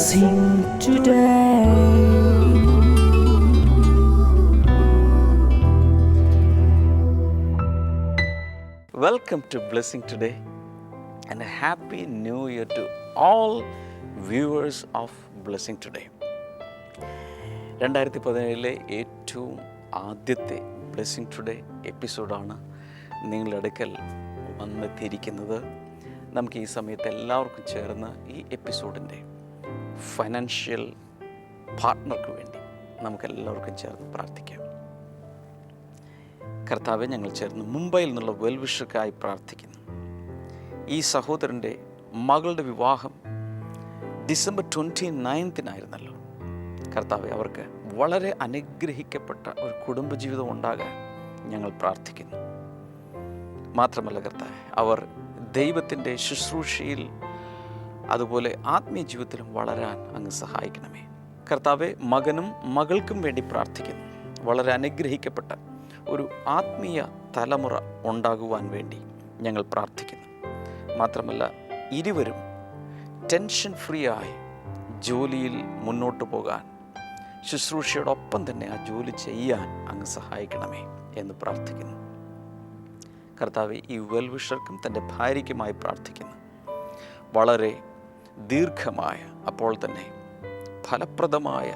blessing today. Welcome to Blessing Today and a happy new year to all viewers of Blessing Today. 2017 ഏറ്റവും ആദ്യത്തെ blessing today എപ്പിസോഡാണ് നിങ്ങളുടെ അടുക്കൽ വന്നെത്തിയിരിക്കുന്നത്. നമുക്ക് ഈ സമയത്ത് എല്ലാവർക്കും ചേർന്ന് ഈ എപ്പിസോഡിൻ്റെ ഫൈനാൻഷ്യൽ പാർട്ട്ണർക്ക് വേണ്ടി നമുക്കെല്ലാവർക്കും ചേർന്ന് പ്രാർത്ഥിക്കാം. കർത്താവെ, ഞങ്ങൾ ചേർന്ന് മുംബൈയിൽ നിന്നുള്ള വെൽവിഷർക്കായി പ്രാർത്ഥിക്കുന്നു. ഈ സഹോദരൻ്റെ മകളുടെ വിവാഹം ഡിസംബർ 29-നായിരുന്നല്ലോ. കർത്താവെ, അവർക്ക് വളരെ അനുഗ്രഹിക്കപ്പെട്ട ഒരു കുടുംബജീവിതം ഉണ്ടാകാൻ ഞങ്ങൾ പ്രാർത്ഥിക്കുന്നു. മാത്രമല്ല കർത്താവെ, അവർ ദൈവത്തിൻ്റെ ശുശ്രൂഷയിൽ അതുപോലെ ആത്മീയ ജീവിതത്തിലും വളരാൻ അങ്ങ് സഹായിക്കണമേ. കർത്താവെ, മകനും മകൾക്കും വേണ്ടി പ്രാർത്ഥിക്കുന്നു. വളരെ അനുഗ്രഹിക്കപ്പെട്ട ഒരു ആത്മീയ തലമുറ ഉണ്ടാകുവാൻ വേണ്ടി ഞങ്ങൾ പ്രാർത്ഥിക്കുന്നു. മാത്രമല്ല, ഇരുവരും ടെൻഷൻ ഫ്രീ ആയി ജോലിയിൽ മുന്നോട്ട് പോകാൻ, ശുശ്രൂഷയോടൊപ്പം തന്നെ ആ ജോലി ചെയ്യാൻ അങ്ങ് സഹായിക്കണമേ എന്ന് പ്രാർത്ഥിക്കുന്നു. കർത്താവെ, ഈ വെൽവിഷർക്കും തൻ്റെ ഭാര്യയ്ക്കുമായി പ്രാർത്ഥിക്കുന്നു. വളരെ ദീർഘമായ അപ്പോൾ തന്നെ ഫലപ്രദമായ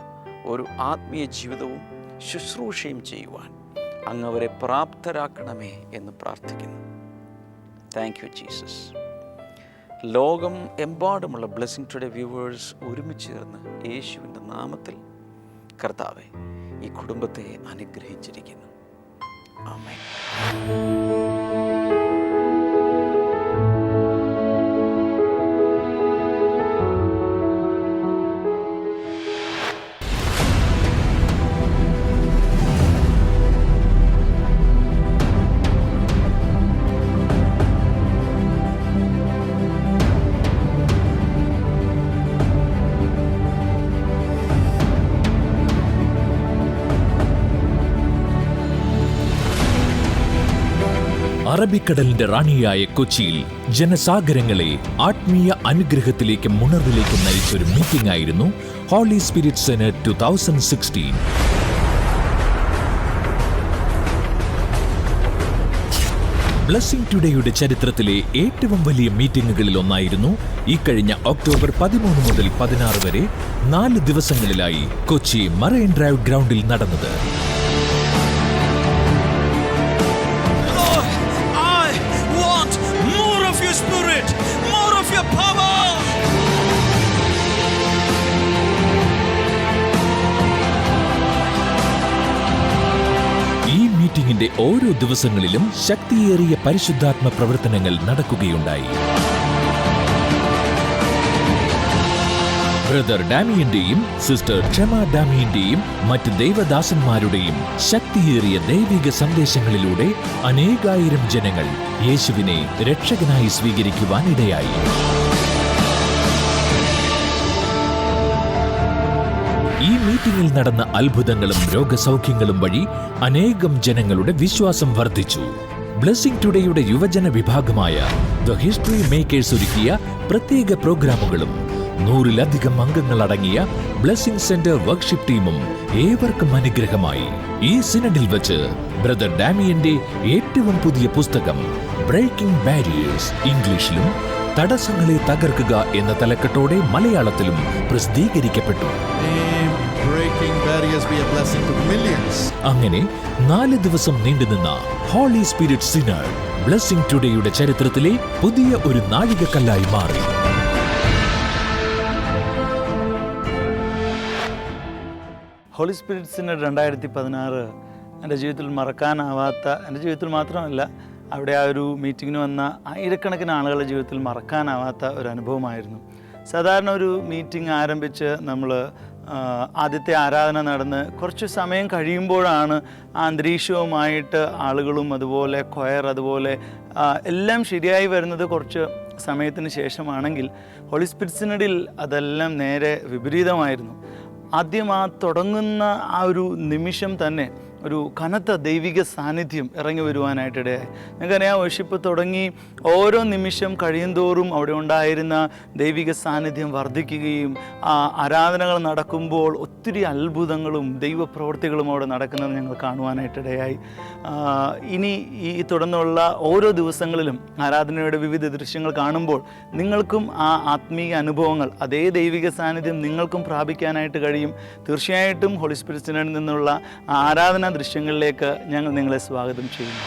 ഒരു ആത്മീയ ജീവിതവും ശുശ്രൂഷയും ചെയ്യുവാൻ അങ്ങ് അവരെ പ്രാപ്തരാക്കണമേ എന്ന് പ്രാർത്ഥിക്കുന്നു. Thank you Jesus. ലോകം എമ്പാടുമുള്ള ബ്ലെസ്സിങ് ടുഡേ വ്യൂവേഴ്സ് ഒരുമിച്ച് ചേർന്ന് യേശുവിൻ്റെ നാമത്തിൽ കർത്താവെ ഈ കുടുംബത്തെ അനുഗ്രഹിച്ചിരിക്കുന്നു. ആമേൻ. അറബിക്കടലിന്റെ റാണിയായ കൊച്ചിയിൽ ജനസാഗരങ്ങളെ ആത്മീയ അനുഗ്രഹത്തിലേക്കും ഉണർവിലേക്കും നയിച്ചൊരു മീറ്റിംഗ് ആയിരുന്നു ഹോളി സ്പിരിറ്റ് സെനറ്റ് 2016. ബ്ലെസ്സിങ് ടുഡേയുടെ ചരിത്രത്തിലെ ഏറ്റവും വലിയ മീറ്റിംഗുകളിൽ ഒന്നായിരുന്നു ഇക്കഴിഞ്ഞ ഒക്ടോബർ 13 മുതൽ 16 വരെ 4 ദിവസങ്ങളിലായി കൊച്ചി മറൈൻ ഡ്രൈവ് ഗ്രൗണ്ടിൽ നടന്നത്. മീറ്റിംഗിന്റെ ഓരോ ദിവസങ്ങളിലും ശക്തിയേറിയ പരിശുദ്ധാത്മ പ്രവർത്തനങ്ങൾ നടക്കുകയുണ്ടായി. ബ്രദർ ഡാമിയന്റെയും സിസ്റ്റർ ക്ഷമ ഡാമിയന്റെയും മറ്റ് ദൈവദാസന്മാരുടെയും ശക്തിയേറിയ ദൈവിക സന്ദേശങ്ങളിലൂടെ അനേകായിരം ജനങ്ങൾ യേശുവിനെ രക്ഷകനായി സ്വീകരിക്കുവാൻ ഇടയായി. ഈ മീറ്റിംഗിൽ നടന്ന അത്ഭുതങ്ങളും രോഗസൗഖ്യങ്ങളും വഴി അനേകം ജനങ്ങളുടെ വിശ്വാസം വർദ്ധിച്ചു. ബ്ലെസ്സിങ് ടുഡേയുടെ യുവജന വിഭാഗമായ ദ ഹിസ്റ്ററി മേക്കേഴ്സ് ഒരുക്കിയ പ്രത്യേക പ്രോഗ്രാമുകളും 100-ലധികം അംഗങ്ങൾ അടങ്ങിയ ബ്ലെസ്സിങ് സെന്റർ വർക്ക്ഷിപ്പ് ടീമും ഏവർക്കും അനുഗ്രഹമായി. ഈ സിനഡിൽ വച്ച് ബ്രദർ ഡാമിയന്റെ ഏറ്റവും പുതിയ പുസ്തകം ബ്രേക്കിംഗ് ബാരിയേഴ്സ് ഇംഗ്ലീഷിലും തടസ്സങ്ങളെ തകർക്കുക എന്ന തലക്കെട്ടോടെ മലയാളത്തിലും പ്രസിദ്ധീകരിക്കപ്പെട്ടു. അങ്ങനെ 4 ദിവസം നീണ്ടുനിന്ന ഹോളി സ്പിരിറ്റ് സിനഡ് ബ്ലെസ്സിങ് ടുഡേയുടെ ചരിത്രത്തിലെ പുതിയ ഒരു നാഴികക്കല്ലായി മാറി. ഹോളി സ്പിരിറ്റ് സിനഡ് 2016 എൻ്റെ ജീവിതത്തിൽ മറക്കാനാവാത്ത, എൻ്റെ ജീവിതത്തിൽ മാത്രമല്ല അവിടെ ആ ഒരു മീറ്റിങ്ങിന് വന്ന ആയിരക്കണക്കിന് ആളുകളുടെ ജീവിതത്തിൽ മറക്കാനാവാത്ത ഒരു അനുഭവമായിരുന്നു. സാധാരണ ഒരു മീറ്റിംഗ് ആരംഭിച്ച് നമ്മൾ ആദ്യത്തെ ആരാധന നടന്ന് കുറച്ച് സമയം കഴിയുമ്പോഴാണ് ആ അന്തരീക്ഷവുമായിട്ട് ആളുകളും അതുപോലെ കൊയർ അതുപോലെ എല്ലാം ശരിയായി വരുന്നത് കുറച്ച് സമയത്തിന് ശേഷമാണെങ്കിൽ ഹോളി സ്പിരിറ്റ് സിനഡിൽ അതെല്ലാം നേരെ വിപരീതമായിരുന്നു. ആദ്യം ആ തുടങ്ങുന്ന ആ ഒരു നിമിഷം തന്നെ ഒരു കനത്ത ദൈവിക സാന്നിധ്യം ഇറങ്ങി വരുവാനായിട്ടിടയായി. ഞങ്ങൾക്കറിയാം, വർഷിപ്പ് തുടങ്ങി ഓരോ നിമിഷം കഴിയുന്തോറും അവിടെ ഉണ്ടായിരുന്ന ദൈവിക സാന്നിധ്യം വർദ്ധിക്കുകയും ആരാധനകൾ നടക്കുമ്പോൾ ഒത്തിരി അത്ഭുതങ്ങളും ദൈവപ്രവൃത്തികളും അവിടെ നടക്കുന്നത് ഞങ്ങൾ കാണുവാനായിട്ടിടയായി. ഇനി ഈ തുടർന്നുള്ള ഓരോ ദിവസങ്ങളിലും ആരാധനയുടെ വിവിധ ദൃശ്യങ്ങൾ കാണുമ്പോൾ നിങ്ങൾക്കും ആ ആത്മീയ അനുഭവങ്ങൾ, അതേ ദൈവിക സാന്നിധ്യം നിങ്ങൾക്കും പ്രാപിക്കാനായിട്ട് കഴിയും. തീർച്ചയായിട്ടും ഹോളി സ്പിരിറ്റ് സിനഡിൽ നിന്നുള്ള ആരാധനാ ദൃശ്യങ്ങളിലേക്ക് ഞങ്ങൾ നിങ്ങളെ സ്വാഗതം ചെയ്യുന്നു.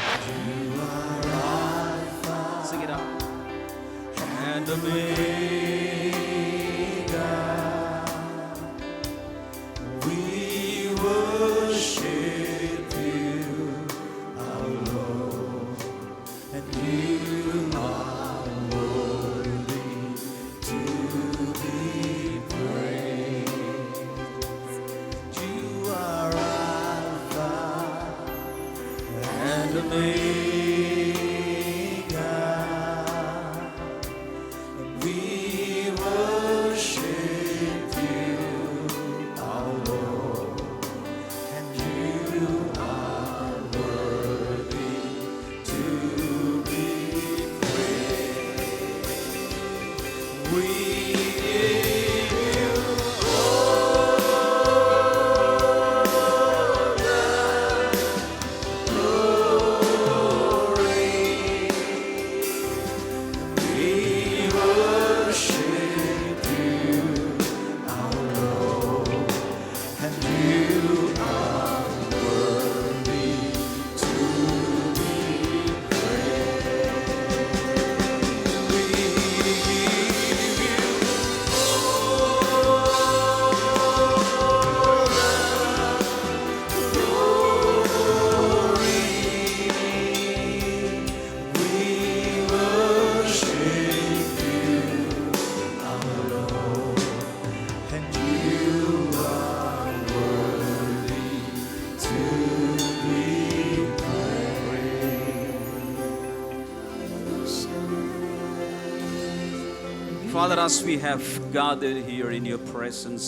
Father, as we have gathered here in your presence,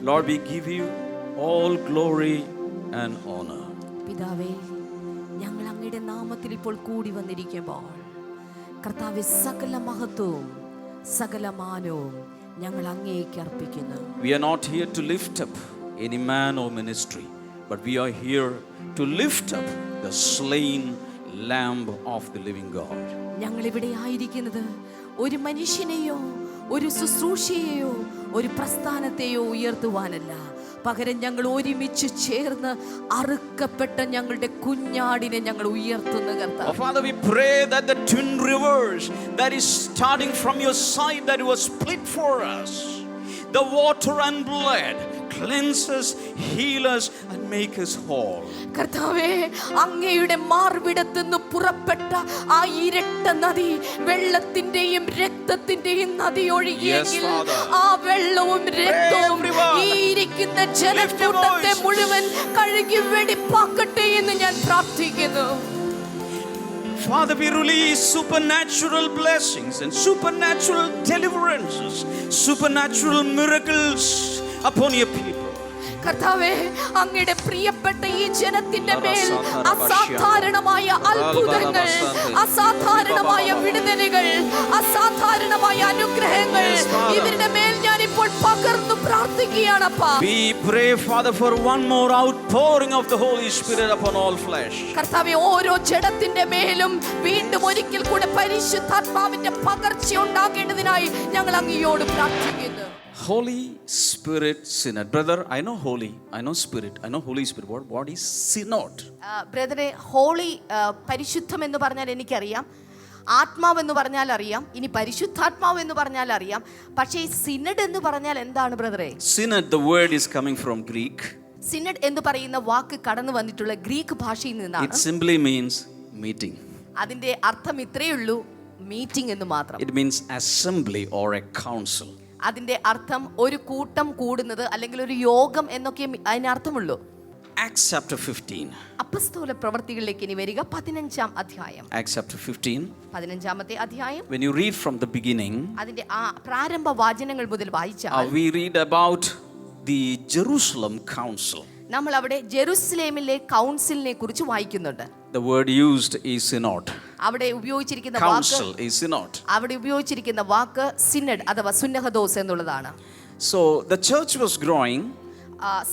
Lord, we give you all glory and honor. പിതാവേ, ഞങ്ങൾ അങ്ങയുടെ നാമത്തിൽ ഇപ്പോൾ കൂടി വന്നിരിക്കുമ്പോൾ കർത്താവേ, സകല മഹത്വവും സകല മാനവും ഞങ്ങൾ അങ്ങേക്ക് അർപ്പിക്കുന്നു. We are not here to lift up any man or ministry, but we are here to lift up the slain Lamb of the living God. ഞങ്ങൾ ഇവിടെ ആയിരിക്കുന്നത് ഒരു മനുഷ്യനെയോ ഒരു ശുശ്രൂഷയെയോ ഒരു പ്രസ്ഥാനത്തെയോ ഉയർത്തുവാനല്ല, പകരം ഞങ്ങൾ ഒരുമിച്ച് ചേർന്ന് അറുക്കപ്പെട്ട ഞങ്ങളുടെ കുഞ്ഞാടിനെ ഞങ്ങൾ ഉയർത്തുന്ന കർത്താവ്. Father, we pray that the twin rivers that is starting from your side that was split for us, the water and blood, cleanse us, heal us and make us whole. കർത്താവേ, അങ്ങയുടെ മാർവിടത്തുനിന്ന് പുറപ്പെട്ട ആ ഇരട്ട നദി, വെള്ളത്തിന്റെയും രക്തത്തിന്റെയും നദി ഒഴുകിയെങ്കിൽ ആ വെള്ളവും രക്തവും ഈ ഇരിക്കുന്ന ജനക്കൂട്ടത്തെ മുഴുവൻ കഴുകി വെടിപ്പാക്കട്ടെ എന്ന് ഞാൻ പ്രാർത്ഥിക്കുന്നു. Father, we release supernatural blessings and supernatural deliverances, supernatural miracles upon your people. കർത്താവേ, അങ്ങയുടെ പ്രിയപ്പെട്ട ഈ ജനത്തിന്റെ മേൽ അസാധാരണമായ അത്ഭുതങ്ങൾ, അസാധാരണമായ വിടുതലുകൾ, അസാധാരണമായ അനുഗ്രഹങ്ങൾ ഇവരുടെ മേൽ ഞാൻ ഇപ്പോൾ പകർന്നു പ്രാർത്ഥിക്കുകയാണപ്പാ. We pray, Father, for one more outpouring of the Holy Spirit upon all flesh. കർത്താവേ, ഓരോ ജഡത്തിന്റെ മേലും വീണ്ടും ഒരിക്കൽ കൂടെ പരിശുദ്ധാത്മാവിന്റെ പകർച്ച ഉണ്ടാകേണ്ടതിനായി ഞങ്ങൾ അങ്ങയോട് പ്രാർത്ഥിക്കുന്നു. Holy Spirit Synod. Brother, I know holy, I know spirit, I know Holy Spirit. What is synod? ബ്രദറെ, ഹോളി പരിശുദ്ധം എന്ന് പറഞ്ഞാൽ എനിക്കറിയാം, ആത്മാവ് എന്ന് പറഞ്ഞാൽ അറിയാം, ഇനി പരിശുദ്ധാത്മാവ് എന്ന് പറഞ്ഞാൽ അറിയാം. പക്ഷേ ഈ സിനഡ് എന്ന് പറഞ്ഞാൽ എന്താണ് ബ്രദറെ? Synod, the word is coming from Greek. Synod എന്ന് പറയുന്ന വാക്ക് കടന്നു വന്നിട്ടുള്ള ഗ്രീക്ക് ഭാഷയിൽ നിന്നാണ്. It simply means meeting. അതിന്റെ അർത്ഥം ഇത്രയേ ഉള്ളൂ, മീറ്റിംഗ് എന്ന് മാത്രം. It means assembly or a council. അതിന്റെ അർത്ഥം ഒരു കൂട്ടം കൂടുന്നത് അല്ലെങ്കിൽ ഒരു യോഗം എന്നൊക്കെ അതിനർത്ഥമുള്ളൂ. Acts chapter 15. അപ്പസ്തോല പ്രവർത്തികളിലേക്ക് ഇനി വരിക, 15-ാം അധ്യായം. Acts chapter 15. 15-ാമത്തെ അധ്യായം. When you read from the beginning, അതിന്റെ പ്രാരംഭ വാചനങ്ങൾ മുതൽ വായിച്ചാൽ we read about the Jerusalem Council. നമ്മൾ അവിടെ ജെറുസലേമിലെ കൗൺസിലിനെ കുറിച്ച് വായിക്കുന്നുണ്ട്. The word used is synod. അവിടെ ഉപയോഗിച്ചിരിക്കുന്ന വാക്ക് Council is synod. അവിടെ ഉപയോഗിച്ചിരിക്കുന്ന വാക്ക് സിനഡ് അഥവാ സുന്നഹദോസ് എന്നുള്ളതാണ്. So the church was growing.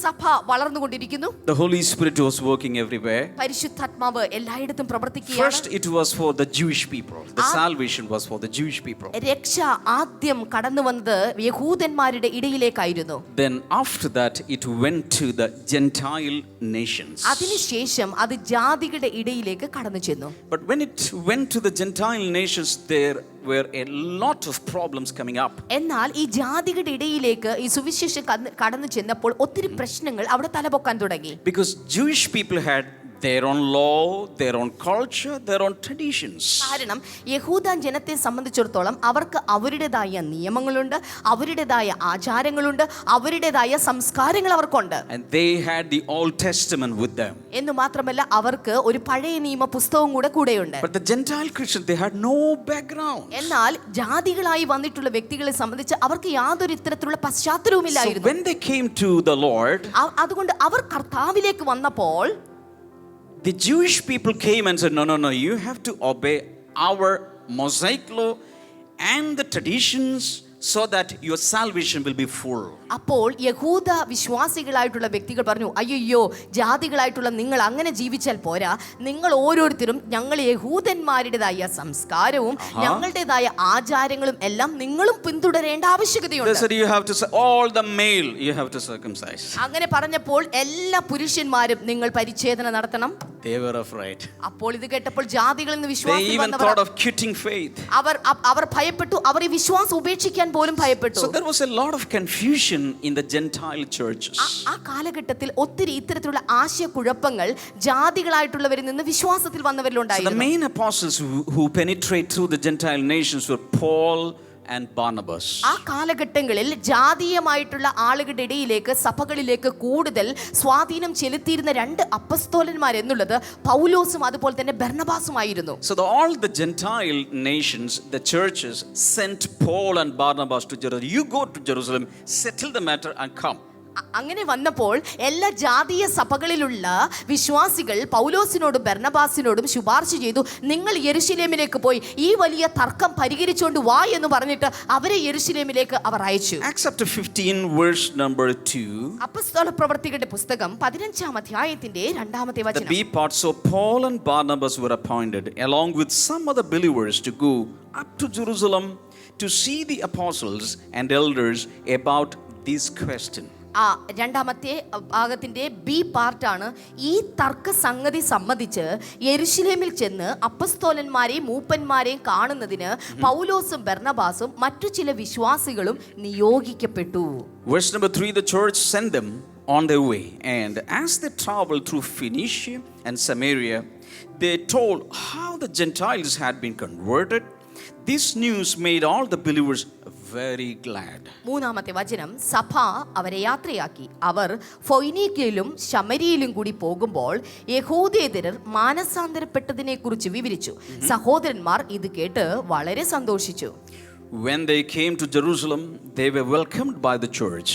സഭ വളർന്നുകൊണ്ടിരിക്കുന്നു. The Holy Spirit was working everywhere. പരിശുദ്ധാത്മാവ് എല്ലായിടത്തും പ്രവർത്തിക്കുകയാണ്. First it was for the Jewish people. The salvation was for the Jewish people. രക്ഷ ആദ്യം കടന്നു വന്നത് യഹൂദന്മാരുടെ ഇടയിലേക്കായിരുന്നു. Then after that it went to the Gentile nations. അതിനുശേഷം അത് ജാതികളുടെ ഇടയിലേക്ക് കടന്നു ചെന്നു. But when it went to the Gentile nations, there were a lot of problems coming up. എന്നാൽ ഈ ജാതികളുടെ ഇടയിലേക്ക് ഈ സുവിശേഷം കടന്നു ചെന്നപ്പോൾ ഒത്തിരി പ്രശ്നങ്ങൾ അവിടെ തലപൊക്കാൻ തുടങ്ങി. Because Jewish people had their own law, their own culture, their own traditions. കാരണം യഹൂദ ജനത്തെ സംബന്ധിച്ചിടത്തോളം അവർക്ക് അവരുടേതായ നിയമങ്ങളുണ്ട്, അവരുടേതായ ആചാരങ്ങളുണ്ട്, അവരുടേതായ സംസ്കാരങ്ങൾ അവർക്കുണ്ട്. And they had the Old Testament with them. എന്ന് മാത്രമല്ല അവർക്ക് ഒരു പഴയ നിയമ പുസ്തകവും കൂടെയുണ്ട്. But the Gentile Christians, they had no background. എന്നാൽ ജാതികളായി വന്നിട്ടുള്ള വ്യക്തികളെ സംബന്ധിച്ച് അവർക്ക് യാതൊരു ഇത്തരത്തിലുള്ള പശ്ചാത്തലവുമില്ലായിരുന്നു. So when they came to the Lord, അതുകൊണ്ട് അവർ കർത്താവിലേക്ക് വന്നപ്പോൾ the Jewish people came and said, no, you have to obey our Mosaic law and the traditions so that your salvation will be full. അപ്പോൾ യഹൂദ വിശ്വാസികളായിട്ടുള്ള വ്യക്തികൾ പറഞ്ഞു, അയ്യോ ജാതികളായിട്ടുള്ള നിങ്ങൾ അങ്ങനെ ജീവിച്ചാൽ പോരാ, നിങ്ങൾ ഓരോരുത്തരും ഞങ്ങൾ യഹൂദന്മാരുടേതായ സംസ്കാരവും ഞങ്ങളുടേതായ ആചാരങ്ങളും എല്ലാം നിങ്ങളും പിന്തുടരേണ്ട ആവശ്യകതയുണ്ട്. They said you have to all the male you have to circumcise. അങ്ങനെ പറഞ്ഞപ്പോൾ എല്ലാ പുരുഷന്മാരും നിങ്ങൾ പരിച്ഛേദന നടത്തണം. They were afraid. അപ്പോൾ ഇത് കേട്ടപ്പോൾ ജാതികളിൽ നിന്ന് They വിശ്വാസം even thought of quitting faith. അവർ ഭയപ്പെട്ടു, അവർ ഈ വിശ്വാസം ഉപേക്ഷിക്കാൻ പോലും ഭയപ്പെട്ടു. So there was a lot of confusion in the Gentile churches. ആ കാലഘട്ടത്തിൽ ഒത്തിരി ഇത്തരത്തിലുള്ള ആശയക്കുഴപ്പങ്ങൾ ജാതികളായിട്ടുള്ളവരിൽ നിന്ന് വിശ്വാസത്തിൽ So വന്നവരിലുണ്ടായിരുന്നു. the main apostles who penetrate through the Gentile nations were Paul and Barnabas. ആ കാലഘട്ടങ്ങളിൽ ജാതീയമായിട്ടുള്ള ആളുകളുടെ ഇടയിലേക്ക് സഭകളിലേക്ക് കൂടുതൽ സ്വാധീനം ചെലുത്തിയിരുന്ന രണ്ട് അപ്പസ്തോലന്മാർ എന്നുള്ളത് പൗലോസും അതുപോലെ തന്നെ ബർന്നബാസുമായിരുന്നു. So all the Gentile nations, the churches sent Paul and Barnabas to Jerusalem. You go to Jerusalem, settle the matter and come. അങ്ങനെ വന്നപ്പോൾ എല്ലാ ജാതീയ സഭകളിലുള്ള വിശ്വാസികൾ പൗലോസിനോടും ബർന്നബാസിനോടും ശുപാർശ ചെയ്തു, നിങ്ങൾ യെരുശലേമിലേക്ക് പോയി ഈ വലിയ തർക്കം പരിഹരിച്ചുകൊണ്ട് വാ എന്ന് പറഞ്ഞിട്ട് അവരെ യെരുശലേമിലേക്ക് അവർ അയച്ചു. Acts chapter 15 verse number 2. അപ്പോസ്തല പ്രവൃത്തികളുടെ പുസ്തകം 15-ാം അധ്യായത്തിന്റെ 2-ാമത്തെ The വചനം. B part. So Paul and Barnabas were appointed along with some other believers to go up to Jerusalem to see the apostles and elders about this question. ആ 2-ാമത്തെ ഭാഗത്തിന്റെ B പാർട്ടാണ് ഈ തർക്ക സംഗതി സംബന്ധിച്ച് യെരുശലേമിൽ ചെന്ന് അപ്പസ്തോലന്മാരെയും മൂപ്പന്മാരെയും കാണുന്നതിന് പൗലോസും ബർന്നബാസും മറ്റു ചില വിശ്വാസികളും നിയോഗിക്കപ്പെട്ടു. Verse number 3, the church sent them on their way, and as they traveled through Phoenicia and Samaria, they told how the Gentiles had been converted. This news made all the believers very glad. 3-ാമത്തെ വചനം, സഭ അവരെ യാത്രയാക്കി. അവർ ഫൊയ്നീക്കയിലും ശമരിയിലും കൂടി പോകുമ്പോൾ യഹൂദേതരർ മാനസാന്തരപ്പെട്ടതിനെ കുറിച്ച് വിവരിച്ചു. സഹോദരന്മാർ ഇത് കേട്ട് വളരെ സന്തോഷിച്ചു. When they came to Jerusalem, they were welcomed by the church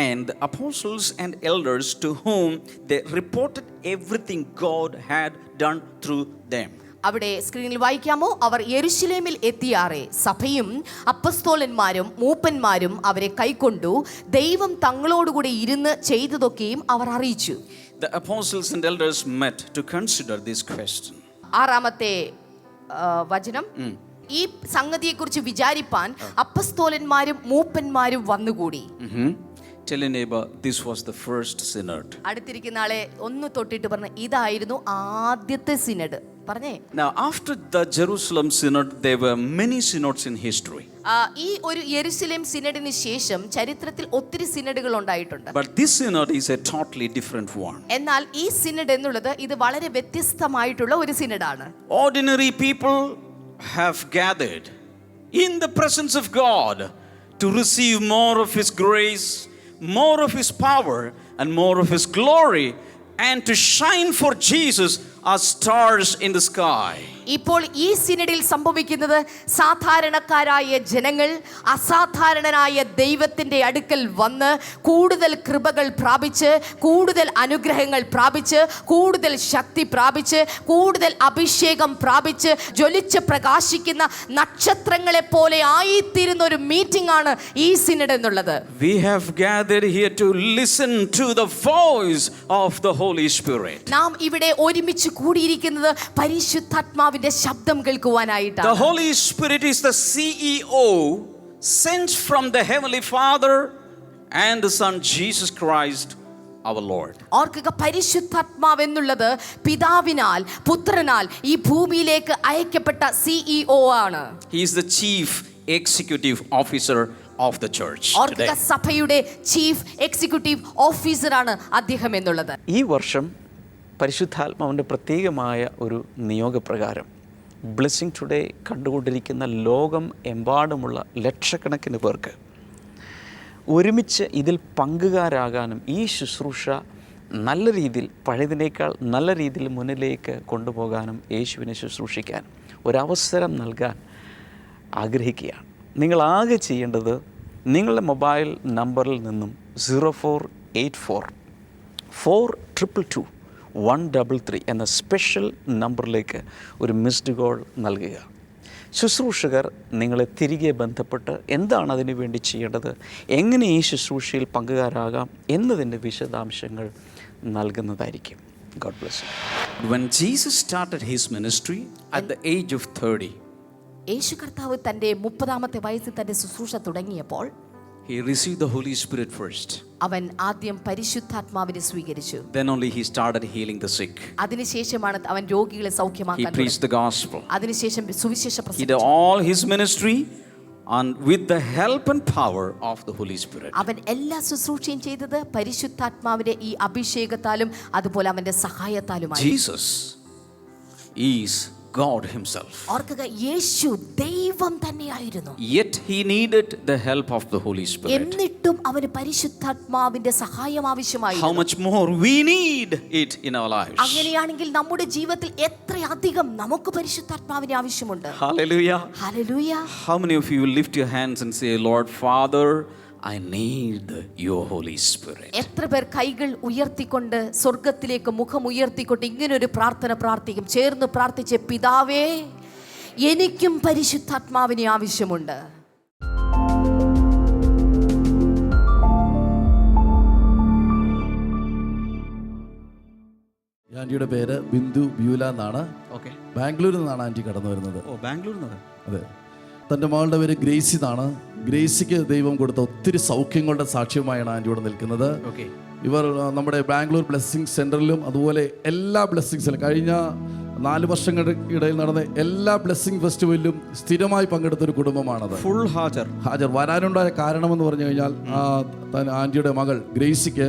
and the apostles and elders, to whom they reported everything God had done through them. അവിടെ സ്ക്രീനിൽ വായിക്കാമോ? അവർ യെരുശലേമിൽ എത്തിയാറെ സഭയും അപ്പസ്തോലന്മാരും മൂപ്പന്മാരും അവരെ കൈക്കൊണ്ടു, ദൈവം തങ്ങളോടുകൂടി ഇരുന്ന് ചെയ്തതൊക്കെയും അവർ അറിയിച്ചു. The apostles and elders met to consider this question. 6-ാമത്തെ വചനം, ഈ സംഗതിയെക്കുറിച്ച് വിചാരിപ്പാൻ അപ്പസ്തോലന്മാരും മൂപ്പന്മാരും വന്നുകൂടി. Tell your neighbor, this was the first synod. അടുത്തിരിക്കുന്ന ആളെ ഒന്ന് തൊട്ടിട്ട് പറഞ്ഞ, ഇതായിരുന്നു ആദ്യത്തെ സിനഡ്. പറഞ്ഞേ. Now after the Jerusalem synod, there were many synods in history. ഈ ഒരു യെരുശലേം സിനഡിന് ശേഷം ചരിത്രത്തിൽ ഒത്തിരി സിനഡുകൾ ഉണ്ടായിട്ടുണ്ട്. But this synod is a totally different one. എന്നാൽ ഈ സിനഡ് എന്നുള്ളത് ഇത് വളരെ വ്യത്യസ്തമായിട്ടുള്ള ഒരു സിനഡാണ്. Ordinary people have gathered in the presence of God to receive more of His grace, more of His power, and more of His glory, and to shine for Jesus are stars in the sky. ഇപ്പോൾ ഈ സിനഡിൽ സംഭവിക്കുന്നത് സാധാരണക്കാരായ ജനങ്ങൾ അസാധാരണനായ ദൈവത്തിൻ്റെ അടുക്കൽ വന്ന് കൂടുതൽ കൃപകൾ പ്രാപിച്ച്, കൂടുതൽ അനുഗ്രഹങ്ങൾ പ്രാപിച്ച്, കൂടുതൽ ശക്തി പ്രാപിച്ച്, കൂടുതൽ അഭിഷേകം പ്രാപിച്ച് ജ്വലിച്ച് പ്രകാശിക്കുന്ന നക്ഷത്രങ്ങളെ പോലെ ആയിത്തീരുന്ന ഒരു മീറ്റിംഗ് ആണ് ഈ സിനഡ് എന്നുള്ളത്. We have gathered here to listen to the voice of the Holy Spirit. നാം ഇവിടെ ഒരുമിച്ച് കൂടിയിരിക്കുന്നത് പരിശുദ്ധാത്മാവിന്റെ ശബ്ദം കേൾക്കുവാനായിട്ടാണ്. The Holy Spirit is the CEO sent from the Heavenly Father and the Son Jesus Christ our Lord. ഓർക്കുക, പരിശുദ്ധാത്മാവ് എന്നുള്ളത് പിതാവിനാൽ പുത്രനാൽ ഈ ഭൂമിയിലേക്ക് അയക്കപ്പെട്ട CEO ആണ്. He is the chief executive officer of the church ഓർക്കുക, today. സഭയുടെ ചീഫ് എക്സിക്യൂട്ടീവ് ഓഫീസറാണ് അദ്ദേഹം എന്നുള്ളത്. ഈ വർഷം പരിശുദ്ധാത്മാവിൻ്റെ പ്രത്യേകമായ ഒരു നിയോഗപ്രകാരം ബ്ലെസ്സിങ് ടുഡേ കണ്ടുകൊണ്ടിരിക്കുന്ന ലോകം എമ്പാടുമുള്ള ലക്ഷക്കണക്കിന് പേർക്ക് ഒരുമിച്ച് ഇതിൽ പങ്കുകാരാകാനും ഈ ശുശ്രൂഷ നല്ല രീതിയിൽ, പഴയതിനേക്കാൾ നല്ല രീതിയിൽ മുന്നിലേക്ക് കൊണ്ടുപോകാനും യേശുവിനെ ശുശ്രൂഷിക്കാനും ഒരവസരം നൽകാൻ ആഗ്രഹിക്കുകയാണ്. നിങ്ങളാകെ ചെയ്യേണ്ടത് നിങ്ങളുടെ മൊബൈൽ നമ്പറിൽ നിന്നും 0484-422-133 എന്ന സ്പെഷ്യൽ നമ്പറിലേക്ക് ഒരു മിസ്ഡ് കോൾ നൽകുക. ശുശ്രൂഷകർ നിങ്ങളെ തിരികെ ബന്ധപ്പെട്ട് എന്താണ് അതിനു വേണ്ടി ചെയ്യേണ്ടത്, എങ്ങനെ ഈ ശുശ്രൂഷയിൽ പങ്കുകാരാകാം എന്നതിൻ്റെ വിശദാംശങ്ങൾ നൽകുന്നതായിരിക്കും. God bless you. When Jesus started his ministry at the age of 30, യേശു കർത്താവ് തൻ്റെ 30-ാമത്തെ വയസ്സിൽ തൻ്റെ ശുശ്രൂഷ തുടങ്ങിയപ്പോൾ he received the Holy Spirit first. അവൻ ആദ്യം പരിശുദ്ധാത്മാവിനെ സ്വീകരിച്ചു. Then only he started healing the sick. അതിനുശേഷമാണ് അവൻ രോഗികളെ He സൗഖ്യമാക്കാൻ preached the gospel. അതിനുശേഷം സുവിശേഷ He did പ്രസംഗിച്ചു. all his ministry and with the help and power of the Holy Spirit. അവൻ എല്ലാ ശുശ്രൂഷയും ചെയ്തത് പരിശുദ്ധാത്മാവിന്റെ ഈ അഭിഷേകത്താലും അതുപോലെ അവന്റെ സഹായത്താലുമാണ്. Jesus is God himself. ഓർക്കുക, യേശു ദൈവം തന്നെയായിരുന്നു. Yet he needed the help of the Holy Spirit. എന്നിട്ടും അവന് പരിശുദ്ധാത്മാവിന്റെ സഹായം How ആവശ്യമായിരുന്നു. much more we need it in our lives. അങ്ങനെയാണെങ്കിൽ നമ്മുടെ ജീവിതത്തിൽ എത്രയധികം നമുക്ക് പരിശുദ്ധാത്മാവിന്റെ ആവശ്യമുണ്ട്. Hallelujah. Hallelujah. How many of you will lift your hands and say, Lord Father, I need your Holy Spirit. എത്ര പേർ കൈകൾ ഉയർത്തിക്കൊണ്ട് സ്വർഗത്തിലേക്ക് മുഖം ഉയർത്തിക്കൊണ്ട് ഇങ്ങനൊരു പ്രാർത്ഥന പ്രാർത്ഥിക്കും? ചേർന്ന് പ്രാർത്ഥിച്ച്, പിതാവേ, എനിക്കും പരിശുദ്ധാത്മാവിനെ ആവശ്യമുണ്ട്. ആൻറ്റിയുടെ പേര് ബിന്ദു ബ്യൂല എന്നാണ്. Okay. ബാംഗ്ലൂരിൽ നിന്നാണ് ആൻറ്റി കടന്നു വരുന്നത്. Oh, Bangalore. അതെ. തൻ്റെ മകളുടെ പേര് ഗ്രേസി എന്നാണ്. ഗ്രേസിക്ക് ദൈവം കൊടുത്ത ഒത്തിരി സൗഖ്യങ്ങളുടെ സാക്ഷ്യമായാണ് ആൻറ്റിയോടെ നിൽക്കുന്നത്. Okay. ഇവർ നമ്മുടെ ബാംഗ്ലൂർ ബ്ലെസ്സിങ് സെൻറ്ററിലും അതുപോലെ എല്ലാ ബ്ലെസ്സിങ്സിലും കഴിഞ്ഞ 4 വർഷങ്ങൾക്കിടയിൽ നടന്ന എല്ലാ ബ്ലെസ്സിങ് ഫെസ്റ്റിവലിലും സ്ഥിരമായി പങ്കെടുത്തൊരു കുടുംബമാണത്. Full Hajar. ഹാജർ വരാനുണ്ടായ കാരണമെന്ന് പറഞ്ഞു കഴിഞ്ഞാൽ ആൻറ്റിയുടെ മകൾ ഗ്രേസിക്ക്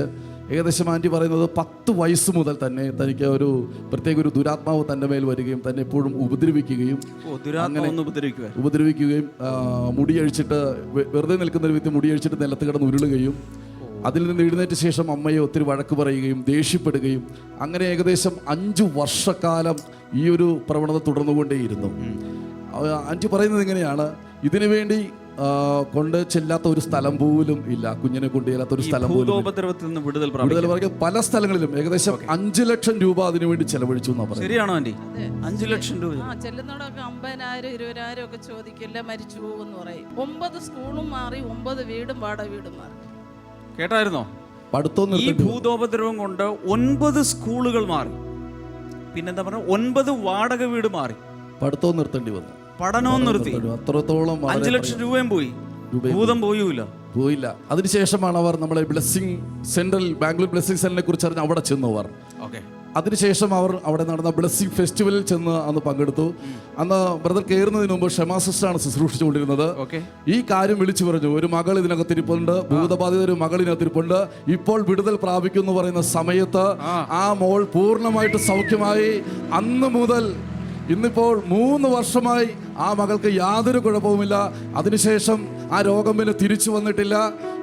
ഏകദേശം ആൻറ്റി പറയുന്നത് 10 വയസ്സ് മുതൽ തന്നെ തനിക്ക് ഒരു പ്രത്യേക ഒരു ദുരാത്മാവ് തൻ്റെ മേൽ വരികയും തന്നെ എപ്പോഴും ഉപദ്രവിക്കുകയും ഉപദ്രവിക്കുകയും മുടിയഴിച്ചിട്ട് വെറുതെ നിൽക്കുന്ന ഒരു വ്യക്തി മുടിയഴിച്ചിട്ട് നിലത്ത് കിടന്ന് ഉരുളുകയും അതിൽ നിന്ന് എഴുന്നേറ്റ ശേഷം അമ്മയെ ഒത്തിരി വഴക്ക് പറയുകയും ദേഷ്യപ്പെടുകയും അങ്ങനെ ഏകദേശം 5 വർഷക്കാലം ഈ ഒരു പ്രവണത തുടർന്നുകൊണ്ടേയിരുന്നു. ആൻറ്റി പറയുന്നത് ഇങ്ങനെയാണ്, ഇതിനു വേണ്ടി കൊണ്ട് ചെല്ലാത്ത ഒരു സ്ഥലം പോലും ഇല്ല, കുഞ്ഞിനെ കൊണ്ട് ചെല്ലാത്ത ഒരു സ്ഥലം പോലും. വിടുതൽ പറയുക പല സ്ഥലങ്ങളിലും ഏകദേശം 5 ലക്ഷം രൂപ അതിനു വേണ്ടി ചെലവഴിച്ചു എന്നാ പറയുന്നത്. ശരിയാണോ ആന്റി? 5 ലക്ഷം രൂപ ചെല്ലുന്നോടൊക്കെ 50,000 20,000 ഒക്കെ ചോദിക്കില്ല, മരിച്ചു പോകുമെന്ന് പറയും. 9 സ്കൂളും മാറി, 9 വീടും വാടക വീടും മാറി. കേട്ടായിരുന്നോ? ഈ ഭൂതോപദ്രവം കൊണ്ട് 9 സ്കൂളുകൾ മാറി, പിന്നെന്താ പറഞ്ഞ 9 വാടക വീട് മാറി, പഠിത്തവും നിർത്തേണ്ടി വന്നു, പഠനവും നിർത്തി. അത്രത്തോളം 5 ലക്ഷം രൂപയും പോയി, ഭൂതം പോയില്ല. അതിനുശേഷമാണ് അവർ നമ്മളെ ബ്ലെസ്സിങ് സെന്ററിൽ ബാംഗ്ലൂർ ബ്ലെസ്സിങ് സെന്ററിനെ കുറിച്ച് അറിഞ്ഞ് അവിടെ ചെന്നവർ. അതിനുശേഷം അവർ അവിടെ നടന്ന ബ്ലെസ്സിങ് ഫെസ്റ്റിവലിൽ ചെന്ന് അന്ന് പങ്കെടുത്തു. അന്ന് ബ്രദർ കയറുന്നതിന് മുമ്പ് ഷെമാ സിസ്റ്ററാണ് ശുശ്രൂഷിച്ചുകൊണ്ടിരുന്നത്. ഈ കാര്യം വിളിച്ചു പറഞ്ഞു, ഒരു മകൾ ഇതിനകത്തിരിപ്പുണ്ട്, ഭൂതബാധിത ഒരു മകൾ ഇതിനകത്തിരിപ്പുണ്ട്, ഇപ്പോൾ വിടുതൽ പ്രാപിക്കുന്നു പറയുന്ന സമയത്ത് ആ മോൾ പൂർണ്ണമായിട്ട് സൗഖ്യമായി. അന്ന് മുതൽ ഇന്നിപ്പോൾ 3 വർഷമായി ആ മകൾക്ക് യാതൊരു കുഴപ്പവുമില്ല. അതിനുശേഷം ആ രോഗം പിന്നെ തിരിച്ചു വന്നിട്ടില്ല.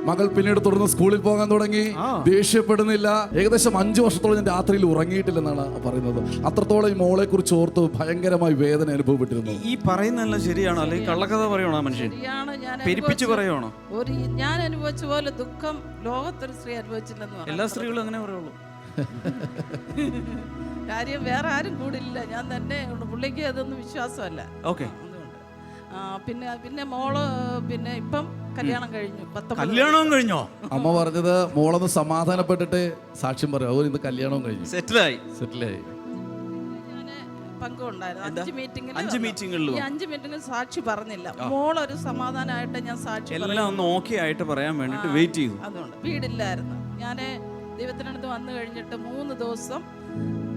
മകൾ പിന്നീട് തുടർന്ന് സ്കൂളിൽ പോകാൻ തുടങ്ങി, ദേഷ്യപ്പെടുന്നില്ല. ഏകദേശം 5 വർഷത്തോളം ഞാൻ രാത്രിയിൽ ഉറങ്ങിയിട്ടില്ലെന്നാണ് പറയുന്നത്. അത്രത്തോളം ഈ മോളെ കുറിച്ച് ഓർത്ത് ഭയങ്കരമായി വേദന അനുഭവപ്പെട്ടിരുന്നു. ഈ പറയുന്നതെല്ലാം ശരിയാണോ, അല്ലെങ്കിൽ കള്ളക്കഥ പറയണോ മനുഷ്യൻ? ശരിയാണ്. പെരുപ്പിച്ച് പറയുവാണോ? ഞാൻ അനുഭവിച്ച പോലെ ദുഃഖം ലോകത്തൊരു സ്ത്രീ അനുഭവിച്ചില്ലെന്ന് പറയാം. എല്ലാ സ്ത്രീകളും അങ്ങനെ പറയുള്ളൂ. കാര്യം വേറെ ആരും കൂടില്ല, ഞാൻ തന്നെ ഉള്ളൂ. പുള്ളിക്ക് അതൊന്നും വിശ്വാസമല്ല. ഓക്കെ. പിന്നെ മോള് പിന്നെ ഇപ്പം കല്യാണം കഴിഞ്ഞു. 19 കല്യാണവും കഴിഞ്ഞോ? അമ്മ പറഞ്ഞത് മോളൊന്ന് സമാധാനപ്പെട്ടിട്ട് സാക്ഷ്യം പറയും. അവർ ഇന്ന് കല്യാണവും കഴിഞ്ഞു, സെറ്റിലായി. പങ്കുണ്ടായിരുന്നു 5 മീറ്റിംഗിൽ. 5 മീറ്റിംഗുകളിലും ഈ 5 മീറ്റിംഗിൽ സാക്ഷി പറഞ്ഞില്ല. മോളൊരു സമാധാനമായിട്ട് ഞാൻ സാക്ഷി എല്ലാം ഒന്ന് ഓക്കെ ആയിട്ട് പറയാൻ വേണ്ടിട്ട് വെയിറ്റ് ചെയ്തു. അതുകൊണ്ട് വീടില്ലായിരുന്നു. ഞാൻ ദൈവത്തിനടുത്ത് വന്നു കഴിഞ്ഞിട്ട് 3 ദിവസം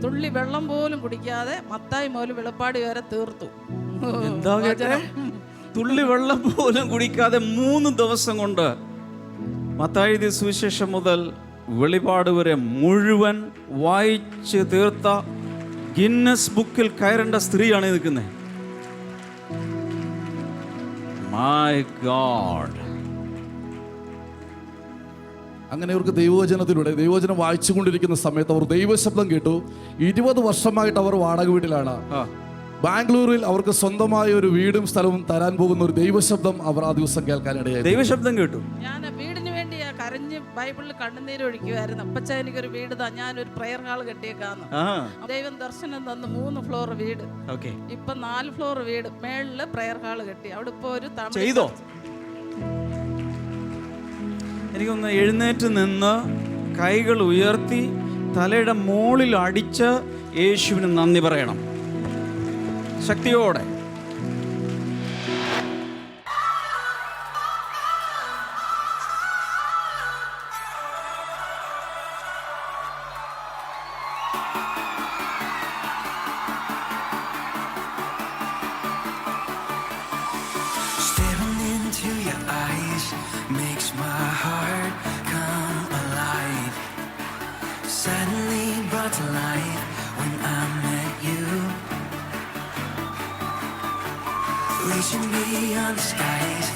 തുള്ളി വെള്ളം പോലും കുടിക്കാതെ മത്തായി മുതൽ വെളുപ്പാടി വരെ തീർത്തു. എന്താ കേട്ടേ? തുള്ളി വെള്ളം പോലും കുടിക്കാതെ 3 ദിവസം കൊണ്ട് മത്തായി എഴുതിയ സുവിശേഷം മുതൽ വെളിപാട് വരെ മുഴുവൻ വായിച്ച് തീർത്ത ഗിന്നസ് ബുക്കിൽ കയറേണ്ട സ്ത്രീയാണ് നിൽക്കുന്നത്. My God. അങ്ങനെ അവർക്ക് ദൈവവചനം വായിച്ചുകൊണ്ടിരിക്കുന്ന സമയത്ത് അവർ ദൈവശബ്ദം കേട്ടു. 20 വർഷമായിട്ട് അവർ വാടക വീട്ടിലാണ്. ബാംഗ്ലൂരിൽ അവർക്ക് സ്വന്തമായ ഒരു വീടും സ്ഥലവും തരാൻ പോകുന്ന ഒരു ദൈവശബ്ദം അവർ ആ ദിവസം കേൾക്കാനിടയായി. ദൈവശബ്ദം കേട്ടു. ഞാൻ വീടിന് വേണ്ടി കരഞ്ഞ് ബൈബിളിൽ കണ്ണുനീര് ഒഴിക്കുമായിരുന്നു. അപ്പച്ചാ എനിക്കൊരു വീട് താ, ഞാനൊരു പ്രയർ ഹാൾ കെട്ടിയേക്കാന്ന്. ദൈവം ദർശനം തന്നു. 3 ഫ്ലോർ വീട്. ഇപ്പൊ 4 ഫ്ലോർ വീട്, മേളില് പ്രയർ ഹാൾ കെട്ടി. അവിടെ ഇപ്പൊ ഒരു ചെയ്തോ? എനിക്കൊന്ന് എഴുന്നേറ്റ് നിന്ന് കൈകൾ ഉയർത്തി തലയുടെ മോളിൽ അടിച്ച് യേശുവിന് നന്ദി പറയണം ശക്തിയോടെ. Staring into your eyes makes my heart come alive. Suddenly brought to life when I met you. Reaching beyond the skies,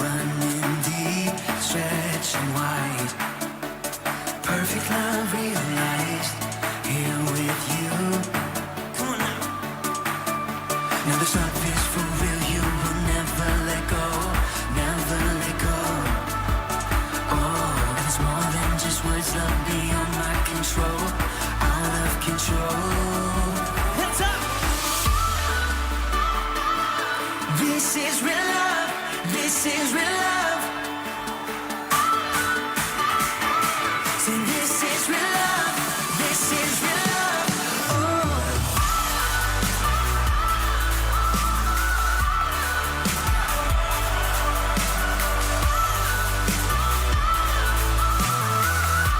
running deep, stretching wide. Perfect love realized here with you. Come on now. Now this love is for real. You will never let go, never let go. Oh, and it's more than just words. Love beyond my control, out of control. Hands up. This is real love. This is real love. Say this is real love. This is real love. Oh.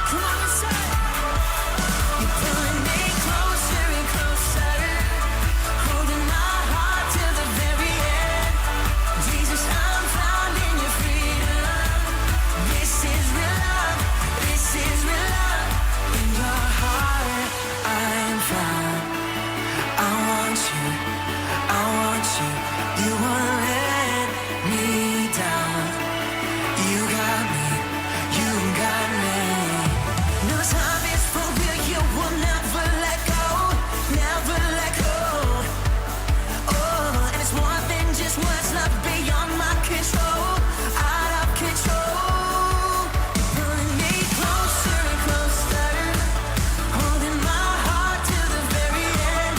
Come on and say. You're pulling me closer and closer, holding my heart till the very end. Jesus, I'm found in your freedom. This is real love. This is real love. In your heart, I'm found. I want you. I want you. You won't let me down. You got me. You got me. No time is for real. You will never let go. Never let go. Oh, and it's more than just words. Love beyond my control, out of control. Pulling me closer and closer, holding my heart till the very end.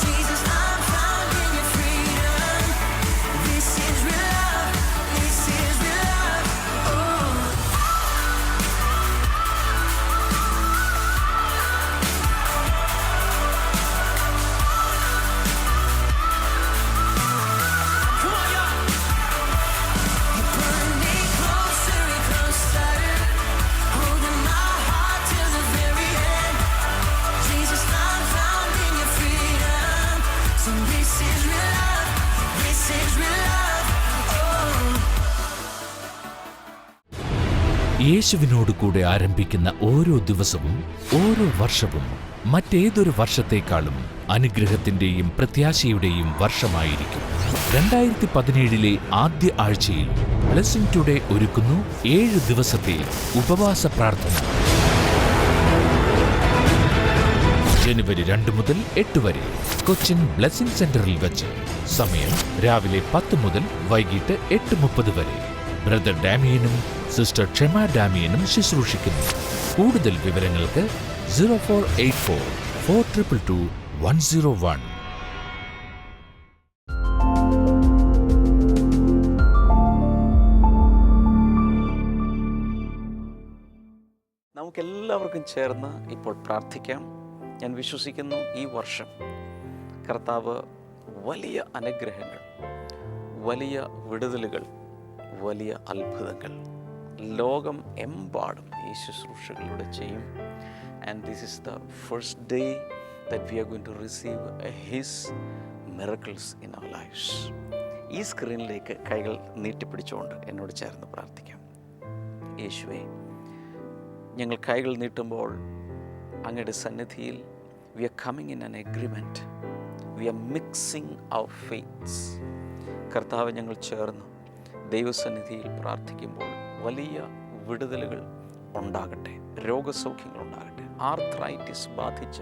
Jesus, I'm found in your freedom. This is real love. This is real love. Oh. Come on, y'all. You're pulling me closer and closer, holding my heart till the very end. Jesus, I'm found in your freedom. So this is real love. This is real love. Oh. യേശുവിനോട് കൂടെ ആരംഭിക്കുന്ന ഓരോ ദിവസവും ഓരോ വർഷവും മറ്റേതൊരു വർഷത്തേക്കാളും അനുഗ്രഹത്തിന്റെയും പ്രത്യാശയുടെയും വർഷമായിരിക്കും. 2017 ആദ്യ ആഴ്ചയിൽ ബ്ലെസ്സിംഗ് ടുഡേ ഒരുക്കുന്നു 7 ദിവസത്തെ ഉപവാസ പ്രാർത്ഥന. ജനുവരി 2 മുതൽ 8 വരെ കൊച്ചിൻ ബ്ലെസ്സിംഗ് സെന്ററിൽ വെച്ച്. സമയം രാവിലെ 10 മുതൽ വൈകിട്ട് 8:30 വരെ. ബ്രദർ ഡാമിയനും സിസ്റ്റർ ക്ഷമ ഡാമിയനും ശുശ്രൂഷിക്കുന്നു. കൂടുതൽ വിവരങ്ങൾക്ക് 0484 422 101. നമുക്കെല്ലാവർക്കും ചേർന്ന് ഇപ്പോൾ പ്രാർത്ഥിക്കാം. ഞാൻ വിശ്വസിക്കുന്നു ഈ വർഷം കർത്താവ് വലിയ അനുഗ്രഹങ്ങൾ, വലിയ വിടുതലുകൾ, വലിയ അത്ഭുതങ്ങൾ ലോകം എമ്പാടും ഈ ശുശ്രൂഷകളിലൂടെ ചെയ്യും. And this is the first day that we are going to receive his miracles in our lives. ഈ സ്ക്രീനിലേക്ക് കൈകൾ നീട്ടിപ്പിടിച്ചുകൊണ്ട് എന്നോട് ചേർന്ന് പ്രാർത്ഥിക്കാം. യേശുവേ, ഞങ്ങൾ കൈകൾ നീട്ടുമ്പോൾ അങ്ങയുടെ സന്നിധിയിൽ we are coming in an agreement. We are mixing our faiths. കർത്താവ്, ഞങ്ങൾ ചേർന്ന് ദൈവസന്നിധിയിൽ പ്രാർത്ഥിക്കുമ്പോൾ വലിയ വിടുതലുകൾ ഉണ്ടാകട്ടെ, രോഗസൗഖ്യങ്ങൾ ഉണ്ടാകട്ടെ. ആർത്രൈറ്റിസ് ബാധിച്ച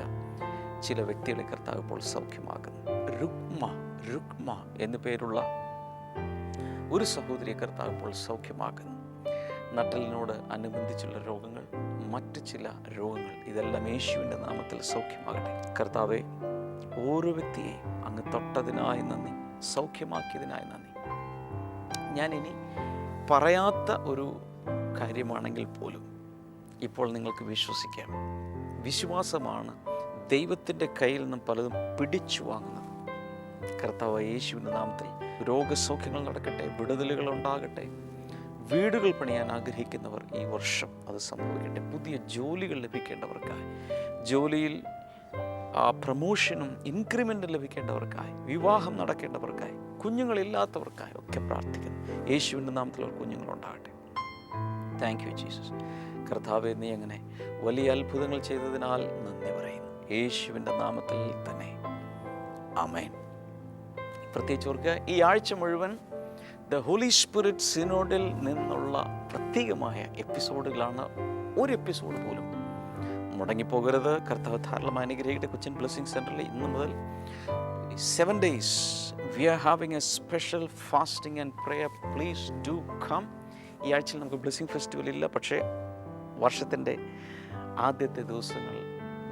ചില വ്യക്തികളെ കർത്താവ് ഇപ്പോൾ സൗഖ്യമാക്കുന്നു. രുക്മ എന്നു പേരുള്ള ഒരു സഹോദരിയെ കർത്താവ് ഇപ്പോൾ സൗഖ്യമാക്കുന്നു. നട്ടലിനോട് അനുബന്ധിച്ചുള്ള രോഗങ്ങൾ, മറ്റ് ചില രോഗങ്ങൾ, ഇതെല്ലാം യേശുവിൻ്റെ നാമത്തിൽ സൗഖ്യമാകട്ടെ. കർത്താവെ, ഓരോ വ്യക്തിയെയും അങ്ങ് തൊട്ടതിനായി നന്ദി, സൗഖ്യമാക്കിയതിനായി നന്ദി. ഞാനിനി പറയാത്ത ഒരു കാര്യമാണെങ്കിൽ പോലും ഇപ്പോൾ നിങ്ങൾക്ക് വിശ്വസിക്കാം. വിശ്വാസമാണ് ദൈവത്തിൻ്റെ കയ്യിൽ നിന്നും പലതും പിടിച്ചു വാങ്ങുന്നത്. കർത്താവ് യേശുവിൻ്റെ നാമത്തിൽ രോഗസൗഖ്യങ്ങൾ നടക്കട്ടെ, വിടുതലുകൾ ഉണ്ടാകട്ടെ. വീടുകൾ പണിയാൻ ആഗ്രഹിക്കുന്നവർ ഈ വർഷം അത് സംഭവിക്കട്ടെ. പുതിയ ജോലികൾ ലഭിക്കേണ്ടവർക്കായി, ജോലിയിൽ പ്രമോഷനും ഇൻക്രിമെൻറ്റും ലഭിക്കേണ്ടവർക്കായി, വിവാഹം നടക്കേണ്ടവർക്കായി, കുഞ്ഞുങ്ങളില്ലാത്തവർക്കായി ഒക്കെ പ്രാർത്ഥിക്കുന്നു. യേശുവിൻ്റെ നാമത്തിൽ അവർ കുഞ്ഞുങ്ങളുണ്ടാകട്ടെ. Thank you Jesus. കർത്താവേ, നീ അങ്ങനെ വലിയ അത്ഭുതങ്ങൾ ചെയ്തതിനാൽ നന്ദി പറയുന്നു. യേശുവിൻ്റെ നാമത്തിൽ തന്നെ ആമേൻ. പ്രത്യേകിച്ച് ഓർക്കുക, ഈ ആഴ്ച മുഴുവൻ ദ ഹോളി സ്പിരിറ്റ് സിനോഡിൽ നിന്നുള്ള പ്രത്യേകമായ എപ്പിസോഡുകളാണ്. ഒരു എപ്പിസോഡ് പോലും മുടങ്ങിപ്പോകരുത്. കർത്താവ് ധാരാളമായി അനുഗ്രഹിക്കട്ടെ. കൊച്ചിൻ ബ്ലെസ്സിംഗ് സെൻറ്ററിൽ ഇന്ന് മുതൽ 7 days we are having a special fasting and prayer. Please do come. ഈ ആഴ്ചയിൽ നമുക്ക് ബ്ലെസ്സിംഗ് ഫെസ്റ്റിവൽ ഇല്ല, പക്ഷേ വർഷത്തിൻ്റെ ആദ്യത്തെ ദിവസങ്ങൾ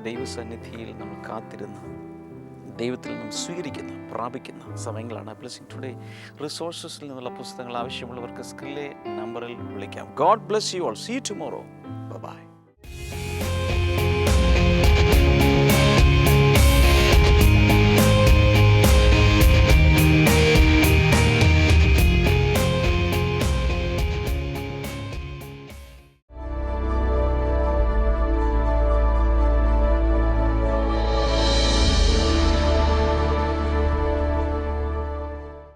ദൈവസന്നിധിയിൽ നമ്മൾ കാത്തിരുന്ന് ദൈവത്തിൽ നിന്നും സ്വീകരിക്കുന്ന, പ്രാപിക്കുന്ന സമയങ്ങളാണ്. ബ്ലെസ്സിംഗ് ടുഡേ റിസോഴ്സസിൽ നിന്നുള്ള പുസ്തകങ്ങൾ ആവശ്യമുള്ളവർക്ക് സ്ക്രീനിലെ നമ്പറിൽ വിളിക്കാം. God bless you all. See you tomorrow. By.